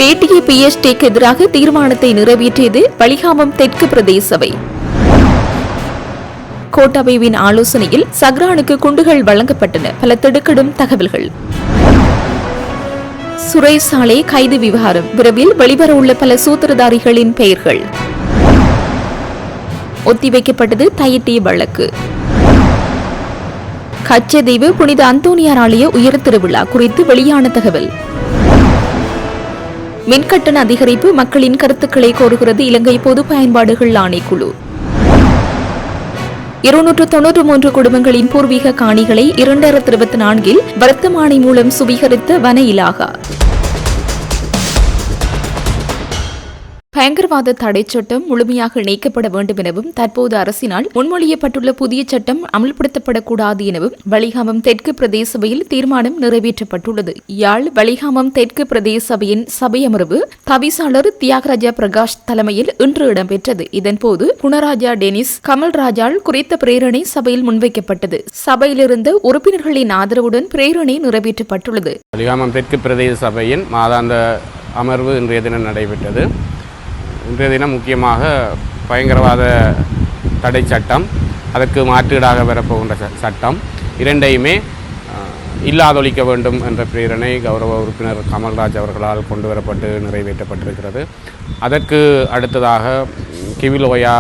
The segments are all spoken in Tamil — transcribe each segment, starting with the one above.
பேட்டிய PSTக்கு எதிராக தீர்மானத்தை நிறைவேற்றியது வலிகாமம் தெற்கு பிரதேச சபை. கோட்டாபயவின் ஆலோசனையில் சக்ரானுக்கு குண்டுகள் வழங்கப்பட்டன. பல திடுக்கிடும் தகவல்கள். சுரேஷ் சாலே கைது விவகாரம் விரைவில் வெளிவரவுள்ள பல சூத்திரதாரிகளின் பெயர்கள். ஒத்திவைக்கப்பட்டது தையிட்டிய வழக்கு. கச்சதீவு புனித அந்தோனியார் ஆலய உயர் திருவிழா குறித்து வெளியான தகவல். மின்கட்டண அதிகரிப்பு மக்களின் கருத்துக்களை கோருகிறது இலங்கை பொது பயன்பாடுகள் ஆணைக்குழு. 293 குடும்பங்களின் பூர்வீக காணிகளை 2024 வர்த்தமானி மூலம் சுவீகரித்த வன இலாகா. பயங்கரவாத தடை சட்டம் முழுமையாக நீக்கப்பட வேண்டும் எனவும் தற்போது அரசினால் முன்மொழியப்பட்டுள்ள புதிய சட்டம் அமல்படுத்தப்படக்கூடாது எனவும் வலிகாமம் தெற்கு பிரதேச சபையில் தீர்மானம் நிறைவேற்றப்பட்டுள்ளது. யாழ் வலிகாமம் தெற்கு பிரதேச சபையின் சபை அமர்வு தவிசாளர் தியாகராஜா பிரகாஷ் தலைமையில் இன்று இடம்பெற்றது. இதன்போது குணராஜா டெனிஸ் கமல்ராஜால் குறித்த பிரேரணை சபையில் முன்வைக்கப்பட்டது. சபையிலிருந்த உறுப்பினர்களின் ஆதரவுடன் பிரேரணை நிறைவேற்றப்பட்டுள்ளது. வலிகாமம் தெற்கு பிரதேச சபையின் மாதாந்த அமர்வு இன்றைய தினம் நடைபெற்றது. இன்றைய தினம் முக்கியமாக பயங்கரவாத தடை சட்டம், அதற்கு மாற்றீடாக வரப்போகின்ற சட்டம் இரண்டையுமே இல்லாதொழிக்க வேண்டும் என்ற பிரேரணை கௌரவ உறுப்பினர் கமல்ராஜ் அவர்களால் கொண்டு வரப்பட்டு நிறைவேற்றப்பட்டிருக்கிறது. அதற்கு அடுத்ததாக கிவிலோயா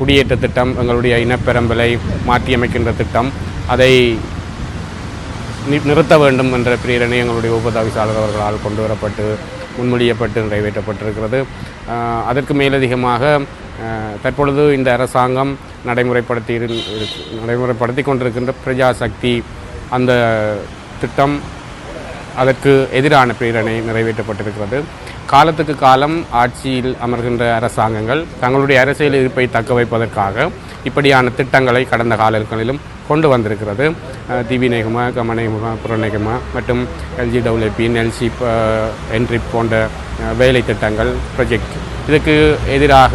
குடியேற்ற திட்டம், எங்களுடைய இனப்பெரம்பலை மாற்றியமைக்கின்ற திட்டம், அதை நிறுத்த வேண்டும் என்ற பிரேரணை எங்களுடைய உபதவிசாளர் அவர்களால் கொண்டு வரப்பட்டு முன்மொழியப்பட்டு நிறைவேற்றப்பட்டிருக்கிறது. அதற்கு மேலதிகமாக தற்பொழுது இந்த அரசாங்கம் நடைமுறைப்படுத்தி கொண்டிருக்கின்ற பிரஜாசக்தி அந்த திட்டம், அதற்கு எதிரான பிரேரணை நிறைவேற்றப்பட்டிருக்கிறது. காலத்துக்கு காலம் ஆட்சியில் அமர்கின்ற அரசாங்கங்கள் தங்களுடைய அரசியல் இருப்பை தக்க வைப்பதற்காக இப்படியான திட்டங்களை கடந்த காலங்களிலும் கொண்டு வந்திருக்கிறது. திவிநேகுமா, கமநேகுமா, புறநேகுமா மற்றும் LGWP, எல்சி என்ட்ரி போன்ற வேலை திட்டங்கள், ப்ரொஜெக்ட், இதுக்கு எதிராக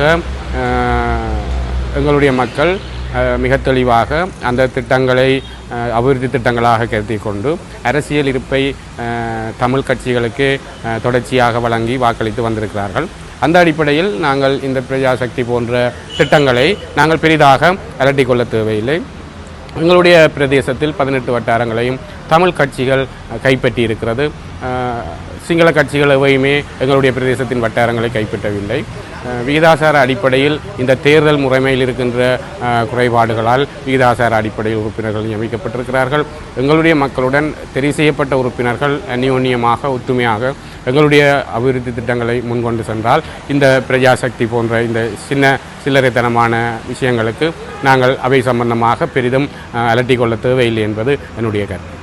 எங்களுடைய மக்கள் மிக தெளிவாக அந்த திட்டங்களை அபிவிருத்தி திட்டங்களாக கருதி கொண்டு அரசியல் இருப்பை தமிழ் கட்சிகளுக்கு தொடர்ச்சியாக வழங்கி வாக்களித்து வந்திருக்கிறார்கள். அந்த அடிப்படையில் நாங்கள் இந்த பிரஜாசக்தி போன்ற திட்டங்களை நாங்கள் பெரிதாக அலட்டிக்கொள்ள தேவையில்லை. எங்களுடைய பிரதேசத்தில் 18 வட்டாரங்களையும் தமிழ் கட்சிகள் கைப்பற்றி இருக்கிறது. சிங்கள கட்சிகள் எவையுமே எங்களுடைய பிரதேசத்தின் வட்டாரங்களை கைப்பற்றவில்லை. விகிதாசார அடிப்படையில் இந்த தேர்தல் முறைமையில் இருக்கின்ற குறைபாடுகளால் விகிதாசார அடிப்படையில் உறுப்பினர்கள் நியமிக்கப்பட்டிருக்கிறார்கள். எங்களுடைய மக்களுடன் தெரிவு செய்யப்பட்ட உறுப்பினர்கள் அந்யோன்யமாக ஒத்துமையாக எங்களுடைய அபிவிருத்தி திட்டங்களை முன்கொண்டு சென்றால் இந்த பிரஜாசக்தி போன்ற இந்த சில்லறைத்தனமான விஷயங்களுக்கு நாங்கள் அவை சம்பந்தமாக பெரிதும் அலட்டிக்கொள்ள தேவையில்லை என்பது என்னுடைய கருத்து.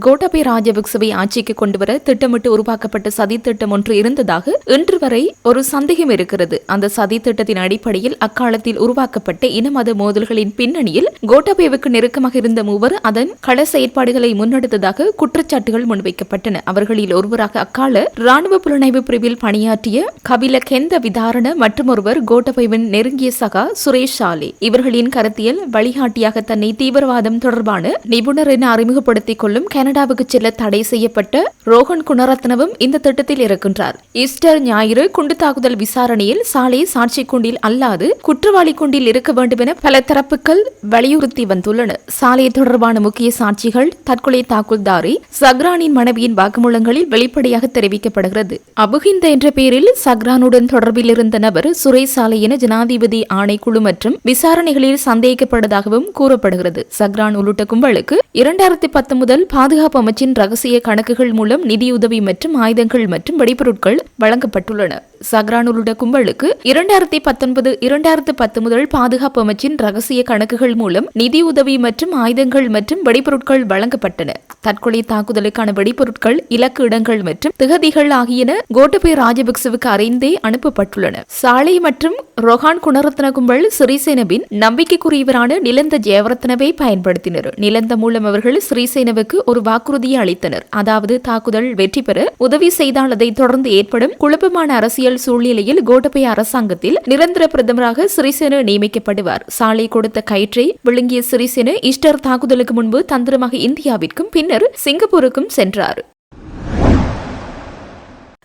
கோட்டாபய ராஜபக்சவை ஆட்சிக்கு கொண்டுவர திட்டமிட்டு உருவாக்கப்பட்ட சதித்திட்டம் ஒன்று இருந்ததாக இன்று வரை ஒரு சந்தேகம் இருக்கிறது. அந்த சதித்திட்டத்தின் அடிப்படையில் அக்காலத்தில் உருவாக்கப்பட்ட இன மத மோதல்களின் பின்னணியில் கோட்டாபயவுக்கு நெருக்கமாக இருந்த மூவர் அதன் கள செயற்பாடுகளை முன்னெடுத்ததாக குற்றச்சாட்டுகள் முன்வைக்கப்பட்டன. அவர்களில் ஒருவராக அக்கால ராணுவ புலனாய்வு பிரிவில் பணியாற்றிய கபில கெந்த விதாரண மற்றும் ஒருவர் கோட்டாபயவின் நெருங்கிய சகா சுரேஷ் சாலே. இவர்களின் கருத்தியல் வழிகாட்டியாக தன்னை தீவிரவாதம் தொடர்பான நிபுணர் என அறிமுகப்படுத்திக் கொள்ளும் கனடாவுக்கு செல்ல தடை செய்யப்பட்ட ரோஹன் குணரத்னவும் இந்த திட்டத்தில் இருக்கின்றார். ஈஸ்டர் ஞாயிறு குண்டு தாக்குதல் விசாரணையில் சாலே சாட்சி கூண்டில் அல்லாது குற்றவாளி கூண்டில் இருக்க வேண்டும் என பல தரப்புகள் வலியுறுத்தி வந்துள்ளன. சாலே தொடர்பான முக்கிய சாட்சிகள் தற்கொலை தாக்குல்தாரி சக்ரானின் மனைவியின் வாக்குமூலங்களில் வெளிப்படையாக தெரிவிக்கப்படுகிறது. அபுஹிந்த என்ற பெயரில் சக்ரானுடன் தொடர்பில் இருந்த நபர் சுரேஷ் சாலே என ஜனாதிபதி ஆணைக்குழு மற்றும் விசாரணைகளில் சந்தேகிக்கப்படுவதாகவும் கூறப்படுகிறது. சக்ரான் உள்ளிட்ட கும்பலுக்கு 2010 பாதுகாப்பு அமைச்சின் ரகசிய கணக்குகள் மூலம் நிதியுதவி மற்றும் ஆயுதங்கள் மற்றும் வெடிபொருட்கள் வழங்கப்பட்டுள்ளன. சக்ரான் உள்ளிட்ட கும்பலுக்கு 2019 பாதுகாப்பு அமைச்சின் ரகசிய கணக்குகள் மூலம் நிதியுதவி மற்றும் ஆயுதங்கள் மற்றும் வெடிபொருட்கள் வழங்கப்பட்டன. தற்கொலை தாக்குதலுக்கான வெடிபொருட்கள், இலக்கு இடங்கள் மற்றும் திகதிகள் ஆகியன கோட்டாபய ராஜபக்சவுக்கு அறிந்தே அனுப்பப்பட்டுள்ளன. சாலை மற்றும் ரோஹான் குணரத்ன கும்பல் சிறிசேனவின் நம்பிக்கைக்குரியவரான நிலந்த ஜெயவர்த்தனவை பயன்படுத்தினர். நிலந்த மூலம் அவர்கள் சிறிசேனவுக்கு ஒரு வாக்குறுதியை அளித்தனர். அதாவது தாக்குதல் வெற்றி பெற உதவி செய்தால் அதை தொடர்ந்து ஏற்படும் குழப்பமான அரசியல் சூழ்நிலையில் கோட்டாபய அரசாங்கத்தில் நிரந்தர பிரதமராக சிறிசேன நியமிக்கப்படுவார். சாலை கொடுத்த கயிற்றை விழுங்கிய சிறிசேன ஈஸ்டர் தாக்குதலுக்கு முன்பு தந்திரமாக இந்தியாவிற்கும் பின்னர் சிங்கப்பூருக்கும் சென்றார்.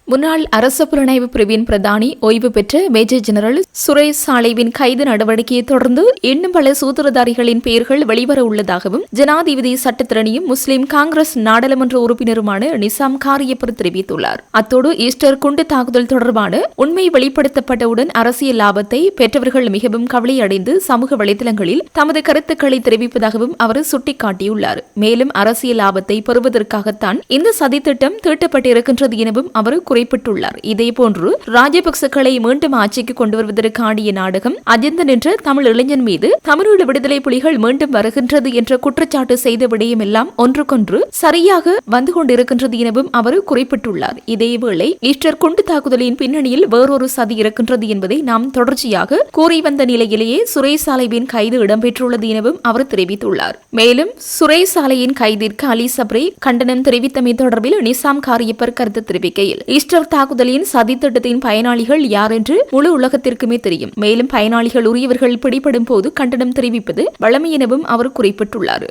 முன்னாள் அரச புலனாய்வு பிரிவின் பிரதானி ஓய்வு பெற்ற மேஜர் ஜெனரல் சுரேஷ் சாலைவின் கைது நடவடிக்கையை தொடர்ந்து இன்னும் பல சூத்திரதாரிகளின் பெயர்கள் வெளிவர உள்ளதாகவும் ஜனாதிபதி சட்டத்திரணியும் முஸ்லிம் காங்கிரஸ் நாடாளுமன்ற உறுப்பினருமான நிசாம் காரியப்பர் தெரிவித்துள்ளார். அத்தோடு ஈஸ்டர் குண்டு தாக்குதல் தொடர்பான உண்மை வெளிப்படுத்தப்பட்டவுடன் அரசியல் லாபத்தை பெற்றவர்கள் மிகவும் கவலையடைந்து சமூக வலைதளங்களில் தமது கருத்துக்களை தெரிவிப்பதாகவும் அவர் சுட்டிக்காட்டியுள்ளார். மேலும் அரசியல் லாபத்தை பெறுவதற்காகத்தான் இந்த சதித்திட்டம் தீட்டப்பட்டிருக்கின்றது எனவும் அவர் குறிப்பிட்டுள்ளார். இதேபோன்று ராஜபக்சக்களை மீண்டும் ஆட்சிக்கு கொண்டு வருவதற்கான நாடகம் அஜந்தன் என்ற தமிழ் இளைஞன் மீது தமிழீழ விடுதலை புலிகள் மீண்டும் வருகின்றது என்ற குற்றச்சாட்டு செய்த விடயமெல்லாம் ஒன்றுக்கொன்று சரியாக வந்து கொண்டிருக்கின்றது எனவும் அவர் குறிப்பிட்டுள்ளார். இதேவேளை ஈஸ்டர் குண்டு தாக்குதலின் பின்னணியில் வேறொரு சதி இருக்கின்றது என்பதை நாம் தொடர்ச்சியாக கூறி வந்த நிலையிலேயே சுரேஷ் சாலைவின் கைது இடம்பெற்றுள்ளது எனவும் அவர் தெரிவித்துள்ளார். மேலும் சுரேஷ் சாலையின் கைதிற்கு அலி சப்ரி கண்டனம் தெரிவித்தமை தொடர்பில் நிசாம் காரியப்பர் கருத்து தெரிவிக்கையில் ஈஸ்டர் தாக்குதலின் சதித்திட்டத்தின் பயனாளிகள் யார் என்று முழு உலகத்திற்குமே தெரியும். மேலும் பயனாளிகள் உரியவர்கள் பிடிபடும் போது கண்டனம் தெரிவிப்பது வழமை எனவும் அவர் குறிப்பிட்டுள்ளார்.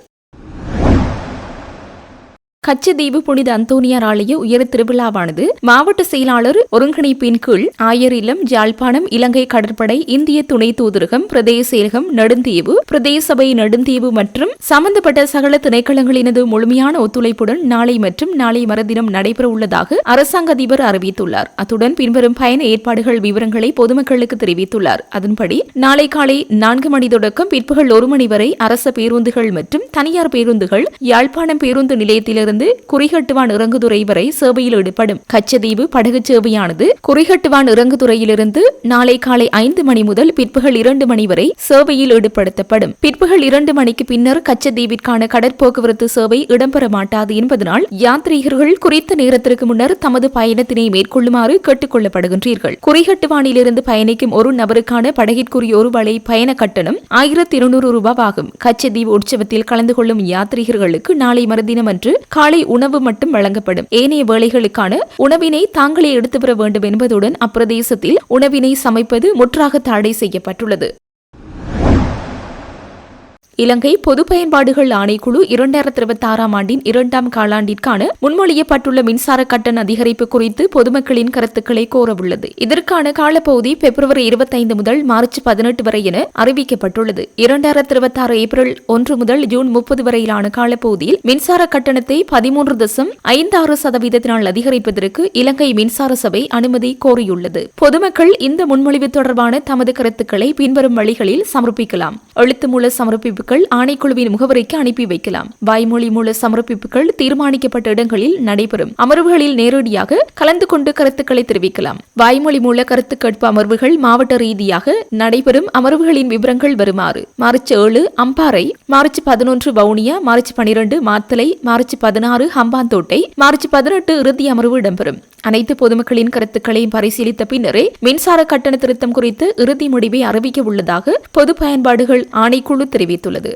கச்சதீவு புனித அந்தோனியார் ஆலய உயர் திருவிழாவானது மாவட்ட செயலாளர் ஒருங்கிணைப்பின் கீழ் ஆயர் இல்லம், யாழ்ப்பாணம், இலங்கை கடற்படை, இந்திய துணை தூதரகம், பிரதேச செயலகம், நெடுந்தீவு, பிரதேச சபை நெடுந்தீவு மற்றும் சம்பந்தப்பட்ட சகல திணைக்களங்களினது முழுமையான ஒத்துழைப்புடன் நாளை மற்றும் நாளை மறுதினம் நடைபெற உள்ளதாக அரசாங்க அதிபர் அறிவித்துள்ளார். அத்துடன் பின்வரும் பயண ஏற்பாடுகள் விவரங்களை பொதுமக்களுக்கு தெரிவித்துள்ளார். அதன்படி நாளை காலை 4 மணி தொடக்கம் பிற்பகல் 1 மணி வரை அரச பேருந்துகள் மற்றும் தனியார் பேருந்துகள் யாழ்ப்பாணம் பேருந்து நிலையத்திலிருந்து குறிகட்டுவான் இறங்குதுறை வரை சேவையில் ஈடுபடும். கச்சதீவு படகு சேவையானது குறிகட்டுவான் இறங்குதுறையிலிருந்து நாளை காலை 5 மணி முதல் பிற்பகல் 2 மணி வரை சேவையில் ஈடுபடுத்தப்படும். பிற்பகல் 2 மணிக்கு பின்னர் கச்சதீவிற்கான கடற்போக்குவரத்து சேவை இடம்பெற மாட்டாது என்பதனால் யாத்ரீகர்கள் குறித்த நேரத்திற்கு முன்னர் தமது பயணத்தினை மேற்கொள்ளுமாறு கேட்டுக் கொள்ளப்படுகின்றீர்கள். குறிகட்டுவானிலிருந்து பயணிக்கும் ஒரு நபருக்கான படகிற்குரிய ஒரு வலை பயண கட்டணம் 1200 ரூபாய் ஆகும். கச்சதீவு உற்சவத்தில் கலந்து கொள்ளும் யாத்ரீகர்களுக்கு நாளை மறுதினம் அன்று காலை உணவு மட்டும் வழங்கப்படும். ஏனைய வேளைகளுக்கான உணவினை தாங்களே எடுத்து வர வேண்டும் என்பதுடன் அப்பிரதேசத்தில் உணவினை சமைப்பது முற்றாக தடை செய்யப்பட்டுள்ளது. இலங்கை பொது பயன்பாடுகள் ஆணைக்குழு 2026 ஆண்டின் 2ஆம் காலாண்டிற்கான முன்மொழியப்பட்டுள்ள மின்சார கட்டண அதிகரிப்பு குறித்து பொதுமக்களின் கருத்துக்களை கோரவுள்ளது. இதற்கான காலப்பகுதி பிப்ரவரி 25 முதல் மார்ச் 18 வரை என அறிவிக்கப்பட்டுள்ளது. 2026 ஏப்ரல் 1 முதல் ஜூன் 30 வரையிலான காலப்பகுதியில் மின்சார கட்டணத்தை 13.56% அதிகரிப்பதற்கு இலங்கை மின்சார சபை அனுமதி கோரியுள்ளது. பொதுமக்கள் இந்த முன்மொழிவு தொடர்பான தமது கருத்துக்களை பின்வரும் வழிகளில் சமர்ப்பிக்கலாம். எழுத்து மூல சமர்ப்பிப்பு ஆணைக்குழுவின் முகவரிக்கு அனுப்பி வைக்கலாம். வாய்மொழி மூல சமர்ப்பிப்புகள் தீர்மானிக்கப்பட்ட இடங்களில் நடைபெறும் அமர்வுகளில் நேரடியாக கலந்து கொண்டு கருத்துக்களை தெரிவிக்கலாம். வாய்மொழி மூல கருத்து கேட்பு அமர்வுகள் மாவட்ட ரீதியாக நடைபெறும் அமர்வுகளின் விவரங்கள் வருமாறு: March 7 Ampara, March 11 Vavuniya, March 12 Matale, March 16 Hambantota, March 18 இறுதி அமர்வு இடம்பெறும். அனைத்து பொதுமக்களின் கருத்துக்களையும் பரிசீலித்த பின்னரே மின்சார கட்டண திருத்தம் குறித்து இறுதி முடிவை அறிவிக்க உள்ளதாக பொது பயன்பாடுகள் ஆணைக்குழு தெரிவித்துள்ளது.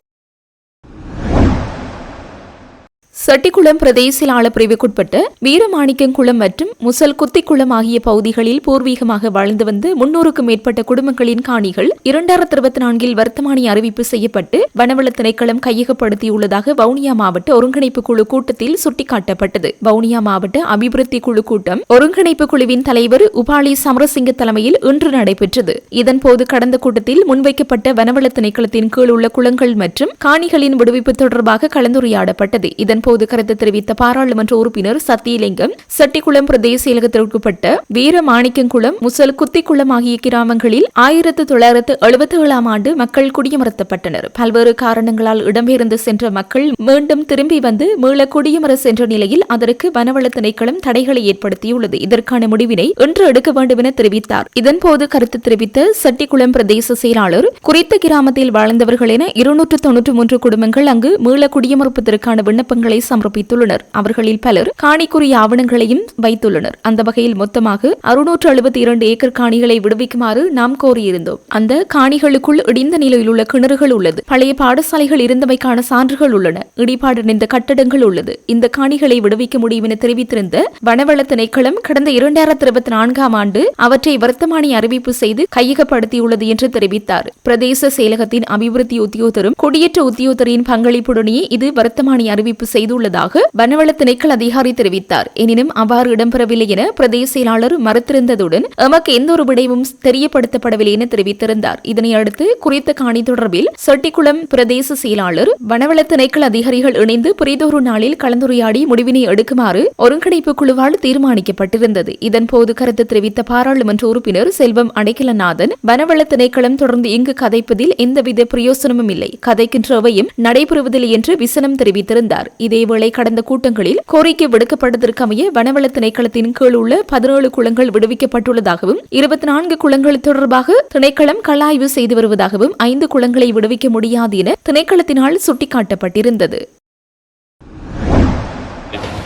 செட்டிக்குளம் பிரதேச செயலாளர் பிரிவுக்குட்பட்ட வீரமாணிக்கங்குளம் மற்றும் முசல் குத்திக்குளம் ஆகிய பகுதிகளில் பூர்வீகமாக வாழ்ந்து வந்த 300க்கும் மேற்பட்ட குடும்பங்களின் காணிகள் 2024 வர்த்தமானி அறிவிப்பு செய்யப்பட்டு வனவள திணைக்களம் கையகப்படுத்தியுள்ளதாக வவுனியா மாவட்ட ஒருங்கிணைப்பு குழு கூட்டத்தில் சுட்டிக்காட்டப்பட்டது. வவுனியா மாவட்ட அபிவிருத்தி குழு கூட்டம் ஒருங்கிணைப்பு குழுவின் தலைவர் உபாலி சமரசிங்க தலைமையில் இன்று நடைபெற்றது. இதன்போது கடந்த கூட்டத்தில் முன்வைக்கப்பட்ட வனவள திணைக்களத்தின் கீழ் உள்ள குளங்கள் மற்றும் காணிகளின் விடுவிப்பு தொடர்பாக கலந்துரையாடப்பட்டது. இதன்போது கருத்து தெரிவித்த பாராளுமன்ற உறுப்பினர் சத்தியலிங்கம், செட்டிக்குளம் பிரதேச செயலகத்திற்குட்பட்ட வீரமாணிக்கங்குளம், முசல் குத்திக்குளம் ஆகிய கிராமங்களில் 1977 ஆண்டு மக்கள் குடியமர்த்தப்பட்டனர். பல்வேறு காரணங்களால் இடம்பெயர்ந்து சென்ற மக்கள் மீண்டும் திரும்பி வந்து மீள குடியமர சென்ற நிலையில் அதற்கு வனவள திணைக்களம் தடைகளை ஏற்படுத்தியுள்ளது. இதற்கான முடிவினை இன்று எடுக்க வேண்டும் என தெரிவித்தார். இதன்போது கருத்து தெரிவித்த செட்டிக்குளம் பிரதேச செயலாளர், குறித்த கிராமத்தில் வாழ்ந்தவர்கள் என 293 குடும்பங்கள் அங்கு மீள குடியமர்ப்பதற்கான விண்ணப்பங்களை சமர்ப்பித்துள்ளனர். அவர்களில் பலர் காணிக்குரிய ஆவணங்களையும் வைத்துள்ளனர். அந்த வகையில் மொத்தமாக 672 ஏக்கர் காணிகளை விடுவிக்குமாறு நாம் கோரியிருந்தோம். அந்த காணிகளுக்குள் இடிந்த நிலையில் உள்ள கிணறுகள் உள்ளது. பழைய பாடசாலைகள் இருந்தமைக்கான சான்றுகள் உள்ளன. இடிபாடு நிறைந்த கட்டடங்கள் உள்ளது. இந்த காணிகளை விடுவிக்க முடியும் என தெரிவித்திருந்த வனவள திணைக்களம் கடந்த 2024 ஆண்டு அவற்றை வர்த்தமானி அறிவிப்பு செய்து கையகப்படுத்தியுள்ளது என்று தெரிவித்தார். பிரதேச செயலகத்தின் அபிவிருத்தி உத்தியோகத்தரும் குடியேற்ற உத்தியோகத்தரின் பங்களிப்புடனே இது வர்த்தமானி அறிவிப்பு செய்து செய்துள்ளதாக வனவள திணைக்கள அதிகாரி தெரிவித்தார். எனினும் அவ்வாறு இடம்பெறவில்லை என பிரதேச செயலாளர் மறுத்திருந்ததுடன் எமக்கு எந்த ஒரு விடயமும் தெரியப்படுத்தப்படவில்லை என தெரிவித்திருந்தார். இதனையடுத்து குறித்த காணி தொடர்பில் செட்டிக்குளம் பிரதேச செயலாளர் வனவள திணைக்கள அதிகாரிகள் இணைந்து பிரிதொரு நாளில் கலந்துரையாடி முடிவினை எடுக்குமாறு ஒருங்கிணைப்பு குழுவால் தீர்மானிக்கப்பட்டிருந்தது. இதன்போது கருத்து தெரிவித்த பாராளுமன்ற உறுப்பினர் செல்வம் அடைக்கலநாதன் வனவள திணைக்களம் தொடர்ந்து இங்கு கதைப்பதில் எந்தவித பிரயோசனமும் இல்லை, கதைக்கின்றவையும் நடைபெறுவதில்லை என்று விசனம் தெரிவித்திருந்தார். இதேவேளை கடந்த கூட்டங்களில் கோரிக்கை விடுக்கப்பட்டதற்கமைய வனவள திணைக்களத்தின் கீழ் உள்ள 17 குளங்கள் விடுவிக்கப்பட்டுள்ளதாகவும் 24 குளங்கள் தொடர்பாக திணைக்களம் களஆய்வு செய்து வருவதாகவும் 5 குளங்களை விடுவிக்க முடியாது என திணைக்களத்தினால் சுட்டிக்காட்டப்பட்டிருந்தது.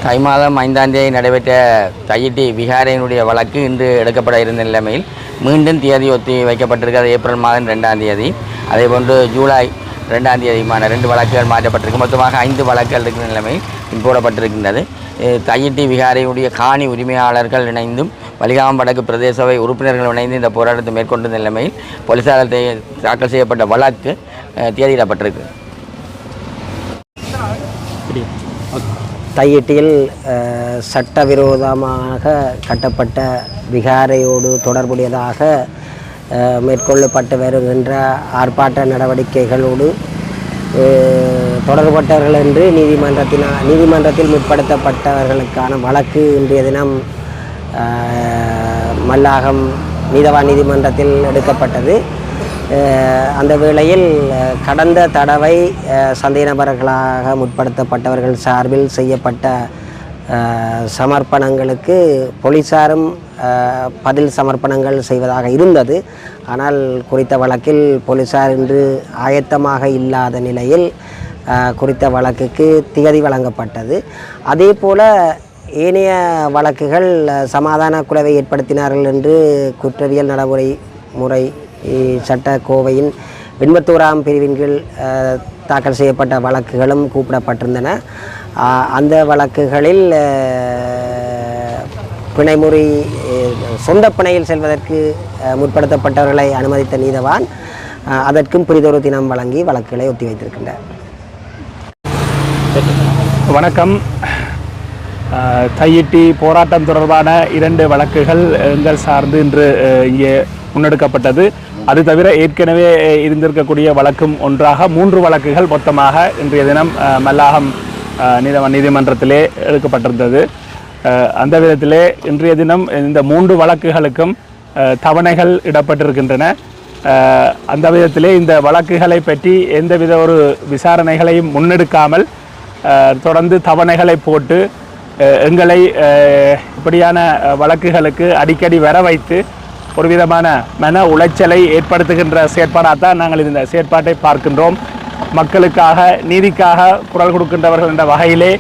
தை மாதம் 5ஆம் தேதி நடைபெற்ற தையிட்டி விகாரையினுடைய வழக்கு இன்று எடுக்கப்பட இருந்த நிலைமையில் மீண்டும் தேதி ஒத்தி வைக்கப்பட்டிருக்கிறது. ஏப்ரல் மாதம் 2ஆம் தேதி, அதேபோன்று ஜூலை 2ஆம் தேதியுமான 2 வழக்குகள் மாற்றப்பட்டிருக்கு. மொத்தமாக 5 வழக்குகள் இருக்கிற நிலைமையில் போடப்பட்டிருக்கின்றது. தையிட்டி விகாரையுடைய காணி உரிமையாளர்கள் இணைந்தும் வலிகாமம் வடக்கு பிரதேச சபை உறுப்பினர்கள் இணைந்து இந்த போராட்டத்தை மேற்கொண்ட நிலைமையில் போலீசாரால் தாக்கல் செய்யப்பட்ட வழக்கு தேதியிடப்பட்டிருக்கு. தையிட்டியில் சட்டவிரோதமாக கட்டப்பட்ட விகாரையோடு தொடர்புடையதாக மேற்கொள்ளப்பட்டு வருகின்ற ஆர்ப்பாட்ட நடவடிக்கைகளோடு தொடர்பட்டவர்கள் என்று நீதிமன்றத்தில் முற்படுத்தப்பட்டவர்களுக்கான வழக்கு இன்றைய தினம் மல்லாகம் நீதவான் நீதிமன்றத்தில் எடுக்கப்பட்டது. அந்த வேளையில் கடந்த தடவை சந்தேக நபர்களாக முற்படுத்தப்பட்டவர்கள் சார்பில் செய்யப்பட்ட சமர்ப்பணங்களுக்கு போலீசாரும் பதில் சமர்ப்பணங்கள் செய்வதாக இருந்தது. ஆனால் குறித்த வழக்கில் போலீசார் இன்று ஆயத்தமாக இல்லாத நிலையில் குறித்த வழக்குக்கு திகதி வழங்கப்பட்டது. அதே போல ஏனைய வழக்குகள் சமாதான குலைவை ஏற்படுத்தினார்கள் என்று குற்றவியல் நடைமுறை சட்ட கோவையின் 81ஆம் பிரிவின் கீழ் தாக்கல் செய்யப்பட்ட வழக்குகளும் கூப்பிடப்பட்டிருந்தன. அந்த வழக்குகளில் பிணைமுறை சொந்த பிணையில் செல்வதற்கு முற்படுத்தப்பட்டவர்களை அனுமதித்த நீதவான் அதற்கும் பிரிதொரு தினம் வழங்கி வழக்குகளை ஒத்தி வைத்திருக்கின்றார். வணக்கம். தையிட்டி போராட்டம் தொடர்பான 2 வழக்குகள் எங்கள் சார்ந்து இன்று இங்கே முன்னெடுக்கப்பட்டது. அது தவிர ஏற்கனவே இருந்திருக்கக்கூடிய வழக்கும் ஒன்றாக 3 வழக்குகள் மொத்தமாக இன்றைய தினம் மல்லாகம் நீதிமன்றத்திலே எடுக்கப்பட்டிருந்தது. அந்த விதத்திலே இன்றைய தினம் இந்த 3 வழக்குகளுக்கும் தவணைகள் இடப்பட்டிருக்கின்றன. அந்த விதத்திலே இந்த வழக்குகளை பற்றி எந்தவித ஒரு விசாரணைகளையும் முன்னெடுக்காமல் தொடர்ந்து தவணைகளை போட்டு எங்களை இப்படியான வழக்குகளுக்கு அடிக்கடி வர வைத்து ஒரு விதமான மன உளைச்சலை ஏற்படுத்துகின்ற செயற்பாடாகத்தான் நாங்கள் இந்த செயற்பாட்டை பார்க்கின்றோம். மக்களுக்காக நீதிக்காக குரல் கொடுக்கின்றவர்கள் என்ற வகையிலே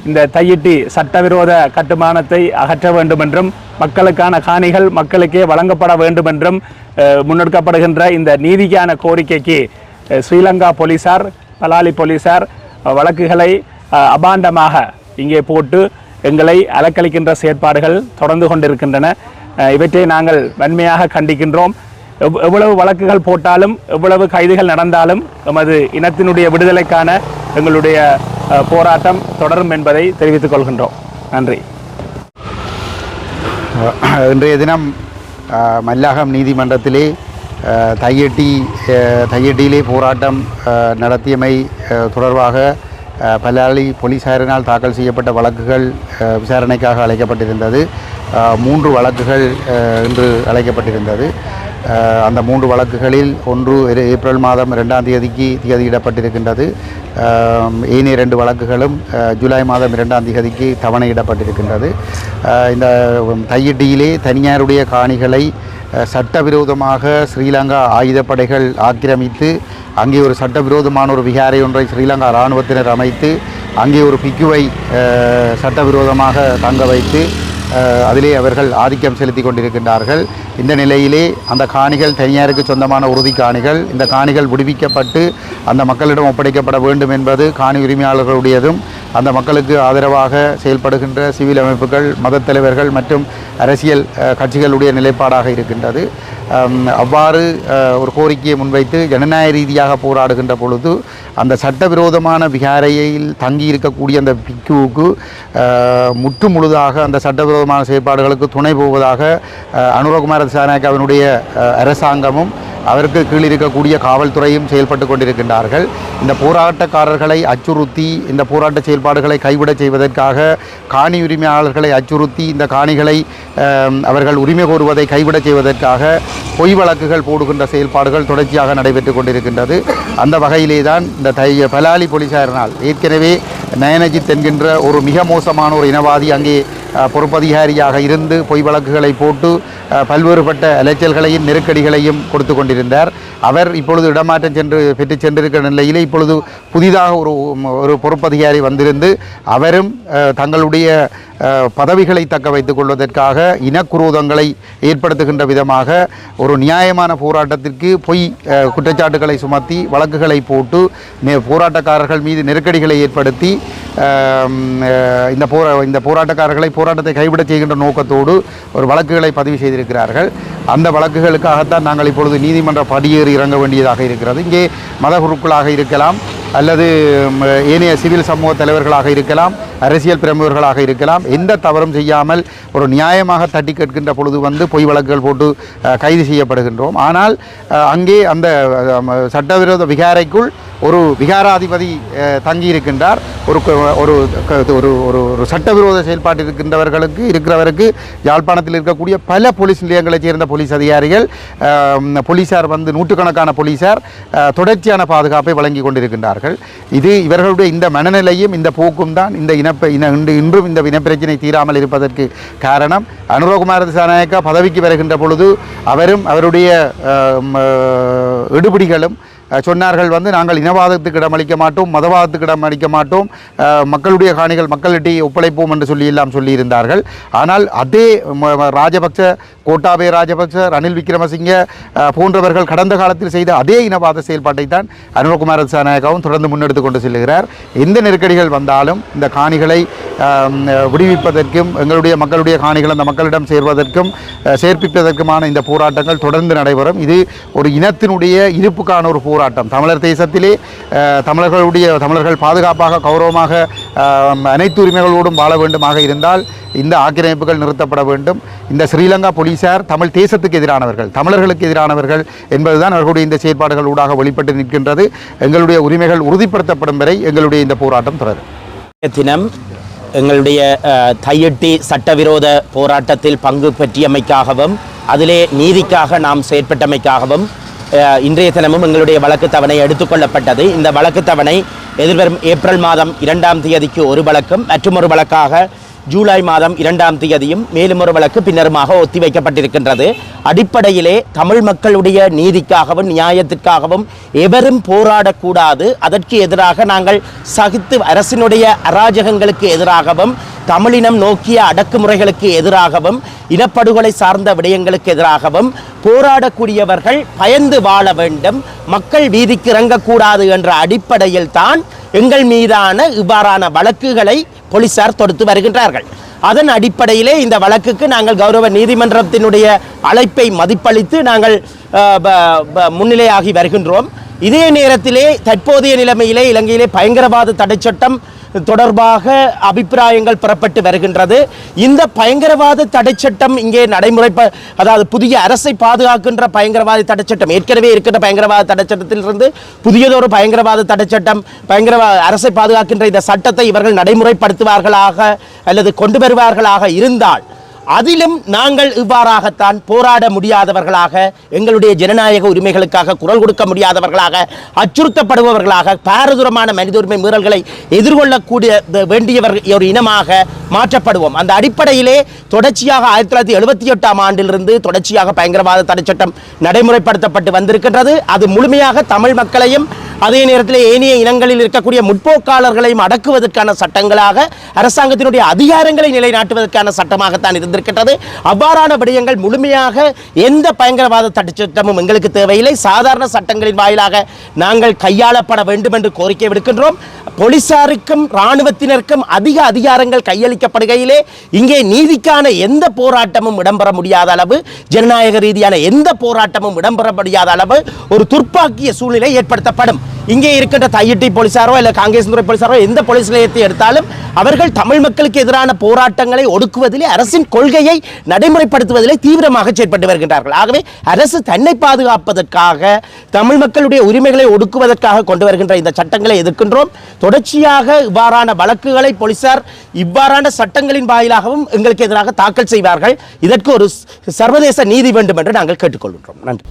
இந்த தையிட்டி சட்டவிரோத கட்டுமானத்தை அகற்ற வேண்டும் என்றும் மக்களுக்கான காணிகள் மக்களுக்கே வழங்கப்பட வேண்டும் என்றும் முன்னெடுக்கப்படுகின்ற இந்த நீதிக்கான கோரிக்கைக்கு ஸ்ரீலங்கா போலீசார் பலாலி போலீசார் வழக்குகளை அபாண்டமாக இங்கே போட்டு எங்களை அலக்களிக்கின்ற செயற்பாடுகள் தொடர்ந்து கொண்டிருக்கின்றன. இவற்றை நாங்கள் வன்மையாக கண்டிக்கின்றோம். எவ்வளவு வழக்குகள் போட்டாலும் எவ்வளவு கைதுகள் நடந்தாலும் எமது இனத்தினுடைய விடுதலைக்கான எங்களுடைய போராட்டம் தொடரும் என்பதை தெரிவித்துக் கொள்கின்றோம். நன்றி. இன்றைய தினம் மல்லாகம் நீதிமன்றத்திலே தையிட்டியிலே போராட்டம் நடத்தியமை தொடர்பாக பலாலி போலீசாரினால் தாக்கல் செய்யப்பட்ட வழக்குகள் விசாரணைக்காக அழைக்கப்பட்டிருந்தது. 3 வழக்குகள் இன்று அழைக்கப்பட்டிருந்தது. அந்த 3 வழக்குகளில் ஒன்று ஏப்ரல் மாதம் 2ஆம் தேதிக்கு திகதியிடப்பட்டிருக்கின்றது. ஏனைய 2 வழக்குகளும் ஜூலை மாதம் 2ஆம் தேதிக்கு தவணையிடப்பட்டிருக்கின்றது. இந்த தையிட்டியிலே தனியாருடைய காணிகளை சட்டவிரோதமாக ஸ்ரீலங்கா ஆயுதப்படைகள் ஆக்கிரமித்து அங்கே ஒரு சட்டவிரோதமான ஒரு விகாரை ஒன்றை ஸ்ரீலங்கா இராணுவத்தினர் அமைத்து அங்கே ஒரு பிக்குவை சட்டவிரோதமாக தங்க வைத்து அதிலே அவர்கள் ஆதிக்கம் செலுத்தி கொண்டிருக்கின்றார்கள். இந்த நிலையிலே அந்த காணிகள் தனியாருக்கு சொந்தமான உறுதி காணிகள். இந்த காணிகள் விடுவிக்கப்பட்டு அந்த மக்களிடம் ஒப்படைக்கப்பட வேண்டும் என்பது காணி உரிமையாளர்களுடையதும் அந்த மக்களுக்கு ஆதரவாக செயல்படுகின்ற சிவில் அமைப்புகள், மதத் தலைவர்கள் மற்றும் அரசியல் கட்சிகளுடைய நிலைப்பாடாக இருக்கின்றது. அவ்வாறு ஒரு கோரிக்கையை முன்வைத்து ஜனநாயக ரீதியாக போராடுகின்ற பொழுது அந்த சட்டவிரோதமான விகாரையில் தங்கி இருக்கக்கூடிய அந்த பிக்குவுக்கு முற்று முழுதாக அந்த சட்டவிரோதமான செயற்பாடுகளுக்கு துணை போவதாக அனுரகுமார திசாநாயக்கவினுடைய அரசாங்கமும் அவருக்கு கீழ் இருக்கக்கூடிய காவல்துறையும் செயல்பட்டு கொண்டிருக்கின்றார்கள். இந்த போராட்டக்காரர்களை அச்சுறுத்தி இந்த போராட்ட செயல்பாடுகளை கைவிடச் செய்வதற்காக காணி உரிமையாளர்களை அச்சுறுத்தி இந்த காணிகளை அவர்கள் உரிமை கோருவதை கைவிடச் செய்வதற்காக பொய் வழக்குகள் போடுகின்ற செயல்பாடுகள் தொடர்ச்சியாக நடைபெற்று கொண்டிருக்கின்றது. அந்த வகையிலே தான் இந்த பலாலி போலீசாரினால் ஏற்கனவே நயனஜித் என்கின்ற ஒரு மிக மோசமான ஒரு இனவாதி அங்கே பொறுப்பதிகாரியாக இருந்து பொய் வழக்குகளை போட்டு பல்வேறுபட்ட அலைச்சல்களையும் நெருக்கடிகளையும் கொடுத்து கொண்டிருந்தார். அவர் இப்பொழுது இடமாற்றம் பெற்று சென்றிருக்கிற நிலையிலே இப்பொழுது புதிதாக ஒரு பொறுப்பதிகாரி வந்திருந்து அவரும் தங்களுடைய பதவிகளை தக்க வைத்துக் கொள்வதற்காக இனக்குரோதங்களை ஏற்படுத்துகின்ற விதமாக ஒரு நியாயமான போராட்டத்திற்கு பொய் குற்றச்சாட்டுகளை சுமத்தி வழக்குகளை போட்டு போராட்டக்காரர்கள் மீது நெருக்கடிகளை ஏற்படுத்தி இந்த போராட்டத்தை கைவிடச் செய்கின்ற நோக்கத்தோடு ஒரு வழக்குகளை பதிவு செய்திருக்கிறார்கள். அந்த வழக்குகளுக்காகத்தான் நாங்கள் இப்பொழுது நீதிமன்ற படியேறி இறங்க வேண்டியதாக இருக்கிறது. இங்கே மத குருக்களாக இருக்கலாம் அல்லது ஏனைய சிவில் சமூக தலைவர்களாக இருக்கலாம், அரசியல் பிரமுகர்களாக இருக்கலாம், எந்த தவறும் செய்யாமல் ஒரு நியாயமாக தட்டி கேட்கின்ற பொழுது பொய் வழக்குகள் போட்டு கைது செய்யப்படுகின்றோம். ஆனால் அங்கே அந்த சட்டவிரோத விகாரைக்குள் ஒரு விகாராதிபதி தங்கியிருக்கின்றார். ஒரு ஒரு ஒரு சட்டவிரோத செயல்பாட்டில் இருக்கிறவருக்கு யாழ்ப்பாணத்தில் இருக்கக்கூடிய பல போலீஸ் நிலையங்களைச் சேர்ந்த போலீஸ் அதிகாரிகள், போலீசார் நூற்றுக்கணக்கான போலீசார் தொடர்ச்சியான பாதுகாப்பை வழங்கி கொண்டிருக்கின்றார்கள். இது இவர்களுடைய இந்த மனநிலையும் இந்த போக்கும் தான் இன்றும் இந்த இனப்பிரச்சினை தீராமல் இருப்பதற்கு காரணம். அனுரகுமார திசாநாயக்கா பதவிக்கு வருகின்ற பொழுது அவரும் அவருடைய எடுபிடிகளும் சொன்னார்கள் நாங்கள் இனவாதத்துக்கு இடமளிக்க மாட்டோம், மதவாதத்துக்கு இடமளிக்க மாட்டோம், மக்களுடைய காணிகள் மக்களிடையே ஒப்படைப்போம் என்று எல்லாம் சொல்லியிருந்தார்கள். ஆனால் அதே ராஜபக்ச, கோட்டாபய ராஜபக்ச, ரணில் விக்ரமசிங்க போன்றவர்கள் கடந்த காலத்தில் செய்த அதே இனவாத செயல்பாட்டை தான் அனுரகுமார திசாநாயக்காவும் தொடர்ந்து முன்னெடுத்து கொண்டு செல்கிறார். எந்த நெருக்கடிகள் வந்தாலும் இந்த காணிகளை விடுவிப்பதற்கும் எங்களுடைய மக்களுடைய காணிகள் அந்த மக்களிடம் சேர்ப்பிப்பதற்குமான இந்த போராட்டங்கள் தொடர்ந்து நடைபெறும். இது ஒரு இனத்தினுடைய இருப்புக்கான ஒரு போராட்டம். தமிழர் தேசத்திலே தமிழர்கள் பாதுகாப்பாக கௌரவமாக அனைத்து உரிமைகளோடும் வாழ வேண்டுமாக இருந்தால் இந்த ஆக்கிரமிப்புகள் நிறுத்தப்பட வேண்டும். இந்த ஸ்ரீலங்கா போலீசார் தமிழ் தேசத்துக்கு எதிரானவர்கள், தமிழர்களுக்கு எதிரானவர்கள் என்பதுதான் அவர்களுடைய இந்த செயற்பாடுகள் ஊடாக வெளிப்பட்டு நிற்கின்றது. எங்களுடைய உரிமைகள் உறுதிப்படுத்தப்படும் வரை எங்களுடைய இந்த போராட்டம் தொடரும். தினம் எங்களுடைய தையிட்டி சட்டவிரோத போராட்டத்தில் பங்கு பெற்றியமைக்காகவும் அதிலே நீதிக்காக நாம் செயற்பட்டமைக்காகவும் இன்றைய தினமும் எங்களுடைய வழக்கு தவணை எடுத்துக்கொள்ளப்பட்டது. இந்த வழக்கு தவணை எதிர்வரும் ஏப்ரல் மாதம் 2ஆம் தேதிக்கு ஒரு வழக்கும் மற்றும் ஒரு வழக்காக ஜூலை மாதம் 2ஆம் தேதியும் மேலும் ஒரு வழக்கு பின்னருமாக ஒத்திவைக்கப்பட்டிருக்கின்றது. அடிப்படையிலே தமிழ் மக்களுடைய நீதிக்காகவும் நியாயத்திற்காகவும் எவரும் போராடக்கூடாது. அதற்கு எதிராக நாங்கள் சகித்து அரசினுடைய அராஜகங்களுக்கு எதிராகவும் தமிழினம் நோக்கிய அடக்குமுறைகளுக்கு எதிராகவும் இனப்படுகொலை சார்ந்த விடயங்களுக்கு எதிராகவும் போராடக்கூடியவர்கள் பயந்து வாழ வேண்டும், மக்கள் வீதிக்கு இறங்கக்கூடாது என்ற அடிப்படையில் தான் எங்கள் மீதான இவ்வாறான வழக்குகளை போலீசார் தொடுத்து வருகின்றார்கள். அதன் அடிப்படையிலே இந்த வழக்குக்கு நாங்கள் கௌரவ நீதிமன்றத்தினுடைய அழைப்பை மதிப்பளித்து நாங்கள் முன்னிலையாகி வருகின்றோம். இதே நேரத்திலே தற்போதைய நிலைமையிலே இலங்கையிலே பயங்கரவாத தடை சட்டம் தொடர்பாக அபிப்பிராயங்கள் பெறப்பட்டு வருகின்றது. இந்த பயங்கரவாத தடை சட்டம் இங்கே அதாவது புதிய அரசை பாதுகாக்கின்ற பயங்கரவாத தடை சட்டம், ஏற்கனவே இருக்கின்ற பயங்கரவாத தடை சட்டத்திலிருந்து புதியதொரு பயங்கரவாத தடை சட்டம், அரசை பாதுகாக்கின்ற இந்த சட்டத்தை இவர்கள் நடைமுறைப்படுத்துவார்களாக அல்லது கொண்டு வருவார்களாக இருந்தால் அதிலும் நாங்கள் இவ்வாறாகத்தான் போராட முடியாதவர்களாக, எங்களுடைய ஜனநாயக உரிமைகளுக்காக குரல் கொடுக்க முடியாதவர்களாக, அச்சுறுத்தப்படுபவர்களாக, பாரதூரமான மனித உரிமை மீறல்களை எதிர்கொள்ளக்கூடிய வேண்டியவர் ஒரு இனமாக மாற்றப்படுவோம். அந்த அடிப்படையிலே தொடர்ச்சியாக 1978ஆம் ஆண்டிலிருந்து தொடர்ச்சியாக பயங்கரவாத தடை சட்டம் நடைமுறைப்படுத்தப்பட்டு வந்திருக்கின்றது. அது முழுமையாக தமிழ் மக்களையும் அதே நேரத்தில் ஏனைய இனங்களில் இருக்கக்கூடிய முற்போக்காளர்களையும் அடக்குவதற்கான சட்டங்களாக அரசாங்கத்தினுடைய அதிகாரங்களை நிலைநாட்டுவதற்கான சட்டமாகத்தான் இருந்திருக்கின்றது. அவ்வாறான விடயங்கள் முழுமையாக எந்த பயங்கரவாத தடுப்பு சட்டமும் எங்களுக்கு தேவையில்லை. சாதாரண சட்டங்களின் வாயிலாக நாங்கள் கையாளப்பட வேண்டும் என்று கோரிக்கை விடுக்கின்றோம். போலீசாருக்கும் இராணுவத்தினருக்கும் அதிக அதிகாரங்கள் கையளிக்கப்படுகையிலே இங்கே நீதிக்கான எந்த போராட்டமும் இடம்பெற முடியாத அளவு, ஜனநாயக ரீதியான எந்த போராட்டமும் இடம்பெற முடியாத அளவு ஒரு துர்ப்பாக்கிய சூழ்நிலை ஏற்படுத்தப்படும். இங்கே இருக்கின்ற தையிட்டி போலீசாரோ இல்லை காங்கிரஸ் துறை போலீசாரோ எந்த போலீஸ் நிலையத்தை எடுத்தாலும் அவர்கள் தமிழ் மக்களுக்கு எதிரான போராட்டங்களை ஒடுக்குவதிலே, அரசின் கொள்கையை நடைமுறைப்படுத்துவதிலே தீவிரமாக செயற்பட்டு வருகின்றார்கள். ஆகவே அரசு தன்னை பாதுகாப்பதற்காக, தமிழ் மக்களுடைய உரிமைகளை ஒடுக்குவதற்காக கொண்டு வருகின்ற இந்த சட்டங்களை எதிர்க்கின்றோம். தொடர்ச்சியாக இவ்வாறான வழக்குகளை போலீசார் இவ்வாறான சட்டங்களின் வாயிலாகவும் எங்களுக்கு எதிராக தாக்கல் செய்வார்கள். இதற்கு ஒரு சர்வதேச நீதி வேண்டும் என்று நாங்கள் கேட்டுக்கொள்கின்றோம். நன்றி.